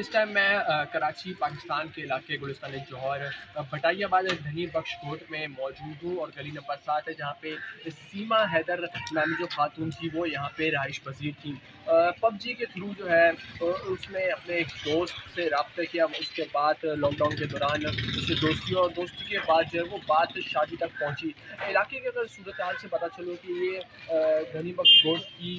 इस टाइम मैं कराची पाकिस्तान के इलाके गुलिस्तान जौहर भटाइयाबाद धनी बख्श कोट में मौजूद हूँ और गली नंबर 7 है जहाँ पे सीमा हैदर नामी जो खातून थी वो यहाँ पे रहाइश पजीर थी। पबजी के थ्रू जो है उसने अपने एक दोस्त से रब्ता किया, उसके बाद लॉकडाउन के दौरान उससे दोस्ती और दोस्ती के बाद जो है वो बात शादी तक पहुँची। इलाके के अगर सूरत हाल से पता चलो कि ये धनी बख्श कोट की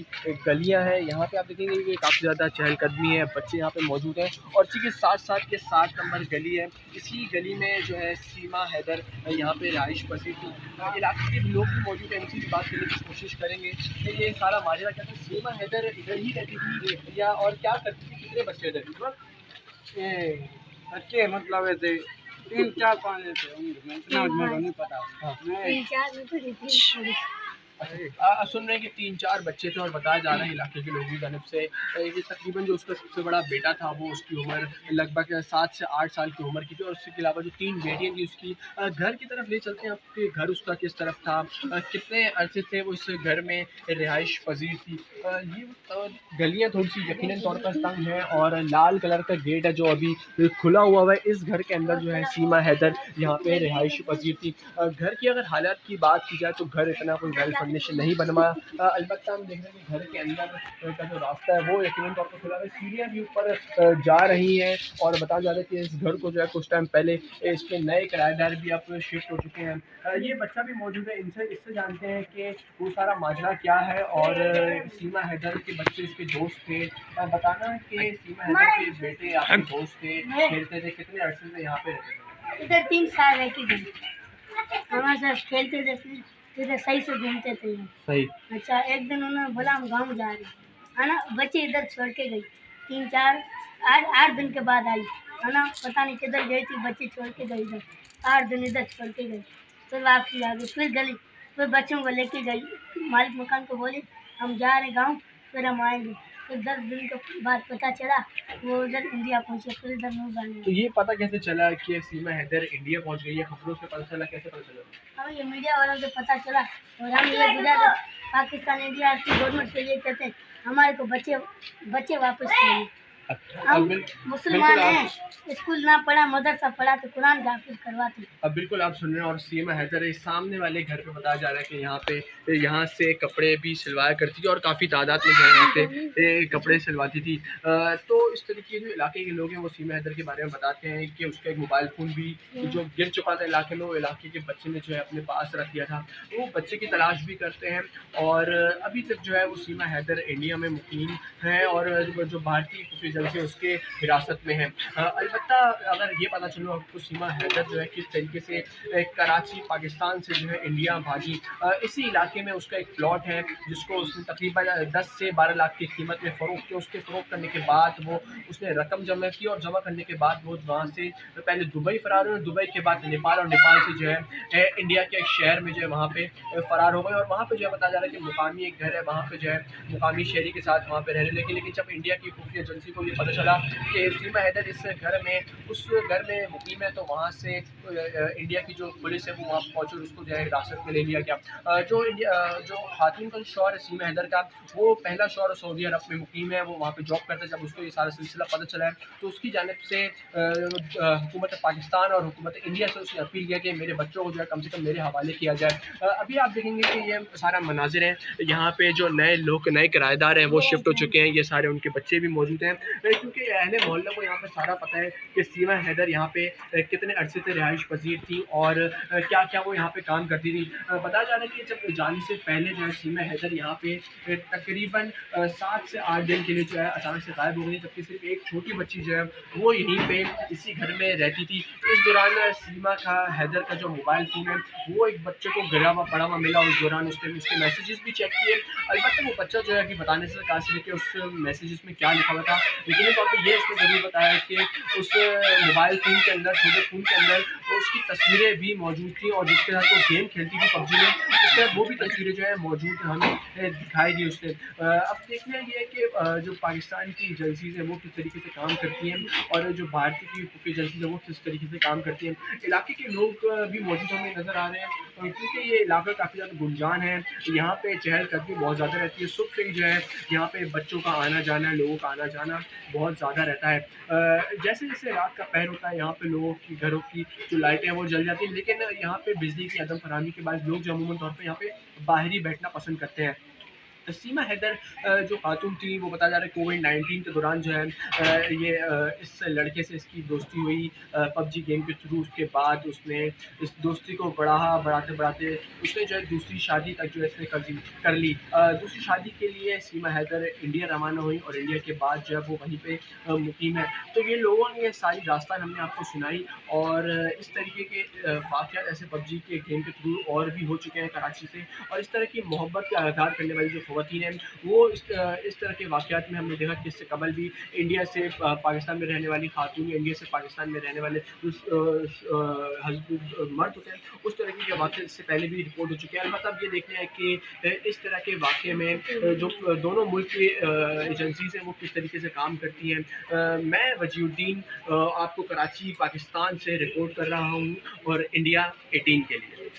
गलियाँ हैं, यहाँ पे आप देखेंगे कि काफ़ी ज़्यादा चहलकदमी है, बच्चे यहाँ पे मौजूद हैं और इसी के साथ साथ के 7 नंबर गली है, इसी गली में जो है सीमा हैदर यहाँ पे रहाइश पसीर थी। इलाके के लोग भी मौजूद हैं, इनसे भी बात करने की कोशिश करेंगे कि ये सारा माजरा क्या था, सीमा हैदर इधर ही रहती थी या और क्या करती थी, कितने बच्चे थे? बच्चे मतलब ऐसे 3 4 5 थे, इतना मेरे को नहीं पता। हाँ। 3 4 सुन रहे हैं कि 3-4 बच्चे थे और बताया जा रहा है इलाके के लोगों की जानब से ये तकरीबन जो उसका सबसे बड़ा बेटा था वो उसकी उम्र लगभग 7 से 8 साल की उम्र की थी और उसके अलावा जो 3 बेटियां थी उसकी। घर की तरफ ले चलते हैं, आपके घर उसका किस तरफ था, कितने अरसे से वो इस घर में रिहाइश पजीर थी। ये गलियाँ थोड़ी सी यकीनन तौर पर तंग हैं और लाल कलर का गेट है जो अभी खुला हुआ है। इस घर के अंदर जो है सीमा हैदर यहाँ पे रिहाइश पजीर थी। घर की अगर हालात की बात की जाए तो घर इतना कोई वेल फर्निश्ड नहीं बनवा। अलबत्ता हम देख रहे हैं कि घर के अंदर का जो रास्ता है वो यकीनन तौर पर खुला है, सीढ़ियाँ भी ऊपर जा रही हैं और बताया जा रहा है कि इस घर को जो है कुछ टाइम पहले इसके नए किराएदार भी अब शिफ्ट हो चुके हैं। ये बच्चा भी मौजूद है, इससे जानते हैं कि वो सारा माजरा क्या है और सीमा हैदर के बच्चे इसके दोस्त थे। बताना कि सीमा हैदर के बेटे आपके दोस्त थे, खेलते थे, कितने अरसे से यहाँ पे रहते थे? इधर 3 साल रह के गए, हमारे साथ खेलते थे, इधर सही से घूमते थे। सही। अच्छा, एक दिन उन्होंने बोला हम गाँव जा रहे हैं, है ना, बच्चे इधर छोड़ के गई, 3 4 8 दिन के बाद आई, है ना, पता नहीं किधर गई थी, बच्चे छोड़ के गई इधर, 8 दिन इधर छोड़ के गई, फिर वापसी आ गई, फिर गली, फिर बच्चों को लेके गई, मालिक मकान को बोले हम जा रहे गाँव, फिर हम आएंगे। फिर 10 दिन के बाद पता चला वो उधर इंडिया पहुँचे, फिर इधर न्यूज़ आने। तो ये पता कैसे चला कि सीमा हैदर इंडिया पहुंच गई है? खबरों से पता चला, कैसे पता चला? हमें ये मीडिया वालों से पता चला और हम ये गुजारिश पाकिस्तान इंडिया की गवर्नमेंट से ये कहते हैं हमारे को बच्चे वापस चाहिए। हम मुसलमान हैं, स्कूल ना पढ़ा, मदरसा पढ़ा तो कुरान हाफिज करवाते। अब बिल्कुल आप सुन रहे हैं और सीमा हैदर इस सामने वाले घर पे बताया जा रहा है कि यहाँ से कपड़े भी सिलवाया करती थी और काफ़ी तादाद में जो है यहाँ पे कपड़े सिलवाती थी। तो इस तरीके जो इलाके के लोग हैं वो सीमा हैदर के बारे में बताते हैं कि उसका एक मोबाइल फ़ोन भी जो गिर चुका था इलाके में, वो इलाके के बच्चे ने जो है अपने पास रख दिया था। वो बच्चे की तलाश भी करते हैं और अभी तक जो है वो सीमा हैदर इंडिया में मुकीम है और जो भारतीय खुफिया एजेंसी उसके हिरासत में है। अलबत्ता अगर ये पता चलो आपको सीमा हैदर जो है किस तरीके से कराची पाकिस्तान से जो है इंडिया भागी। इसी इलाके में उसका एक प्लॉट है जिसको उसने तकरीबन 10 से 12 लाख की कीमत में फ़रोख्त किया। उसके फ़रोख्त करने के बाद वो उसने रकम जमा की और जमा करने के बाद वो वहाँ से पहले दुबई फ़रार हुए, दुबई के बाद नेपाल और नेपाल से जो है इंडिया के एक शहर में जो है वहाँ पे फ़रार हो गए और वहाँ पे जो है बताया जा रहा है कि मुकामी एक घर है, वहाँ पे जो है मुकामी शहरी के साथ वहाँ पे रहने लगे। लेकिन जब इंडिया की खुफिया एजेंसी को ये पता चला कि सीमा हैदर उस घर में मुकीम है तो वहाँ से इंडिया की जो पुलिस है वो वहाँ पहुँची और उसको जो है हिरासत में ले लिया गया। जो खातून का शौहर है सीमा हैदर का, वो पहला शौहर सऊदी अरब में मुकीम है, वो वहाँ पे जॉब करता है। जब उसको ये सारा सिलसिला पता चला है तो उसकी जानिब से हुकूमत पाकिस्तान और हुकूमत इंडिया से उसने अपील किया कि मेरे बच्चों को जो है कम से कम मेरे हवाले किया जाए। अभी आप देखेंगे कि ये सारा मनाजिर है, यहाँ पे जो नए किराएदार हैं वो शिफ्ट हो चुके हैं, ये सारे उनके बच्चे भी मौजूद हैं क्योंकि अहले मोहल्ले को यहाँ पे सारा पता है कि सीमा हैदर यहाँ पे कितने अरसे से रिहाइश पजीर थी और क्या क्या वो यहाँ पे काम करती थी। बताया जा रहा है कि जब जाने से पहले जो है सीमा हैदर यहाँ पे तकरीबन 7 से 8 दिन के लिए जो है अचानक से गायब हो गई, जबकि सिर्फ एक छोटी बच्ची जो है वो यहीं पे इसी घर में रहती थी। इस दौरान सीमा का हैदर का जो मोबाइल फ़ोन है वो एक बच्चे को गिरा हुआ पड़ा हुआ मिला, उस दौरान उसके मैसेजेस भी चेक किए। अलबत्ता वो बच्चा जो है कि बताने से कहा से कि उस मैसेजेस में क्या लिखा हुआ था, लेकिन तौर पर ये उसने ज़रूर बताया कि उस मोबाइल फ़ोन के अंदर, छोटे फ़ोन के अंदर उसकी तस्वीरें भी मौजूद थी और जिसके साथ वो गेम खेलती थी पबजी में, उसके साथ वो भी तस्वीरें जो है मौजूद हमें दिखाई दी उसने। अब देखना ये है कि जो पाकिस्तान की एजेंसीज़ हैं वो किस तरीके से काम करती हैं और जो भारतीय की खुफिया एजेंसीज़ हैं वो किस तरीके से काम करती हैं। इलाके के लोग भी मौजूद हमें नज़र आ रहे हैं क्योंकि ये इलाका काफ़ी ज़्यादा गुंजान है, यहाँ पे चहलकदमी बहुत ज़्यादा रहती है। सुबह से ही जो है यहाँ पे बच्चों का आना जाना, लोगों का आना जाना बहुत ज़्यादा रहता है। जैसे जैसे रात का पहर होता है यहाँ पे लोगों की घरों की जो लाइटें हैं वो जल जाती हैं, लेकिन यहाँ पे बिजली की अदम फराहमी के बाद लोग जो अमूमन तौर पे यहाँ पे बाहर ही बैठना पसंद करते हैं। सीमा हैदर जो खातून थी वो बताया जा रहा है कोविड-19 के दौरान जो है ये इस लड़के से इसकी दोस्ती हुई पबजी गेम के थ्रू। उसके बाद उसने इस दोस्ती को बढ़ाते-बढ़ाते उसने जो है दूसरी शादी तक जो है इसने कर ली। दूसरी शादी के लिए सीमा हैदर इंडिया रवाना हुई और इंडिया के बाद जो है वो वहीं पे मुकीम है। तो ये लोगों ने ये सारी दास्तान हमने आपको सुनाई और इस तरीके के वाक़यात ऐसे पबजी के गेम के थ्रू और भी हो चुके हैं कराची से और इस तरह की मोहब्बत का इज़हार करने वाली जो ख़वातीन हैं वो इस तरह के वाक़यात में हमने देखा कि इससे कबल भी इंडिया से पाकिस्तान में रहने वाली खातून या इंडिया से पाकिस्तान में रहने वाले मर्द होते हैं, उस तरह के वाक़ये इससे पहले भी रिपोर्ट हो चुके हैं। अलबत्ता अब ये देखना है कि इस तरह के वाक़ये में जो दोनों मुल्क की एजेंसीज़ हैं वो किस तरीके से काम करती हैं। मैं वजीउद्दीन आपको कराची पाकिस्तान से रिपोर्ट कर रहा हूँ और इंडिया 18 के लिए।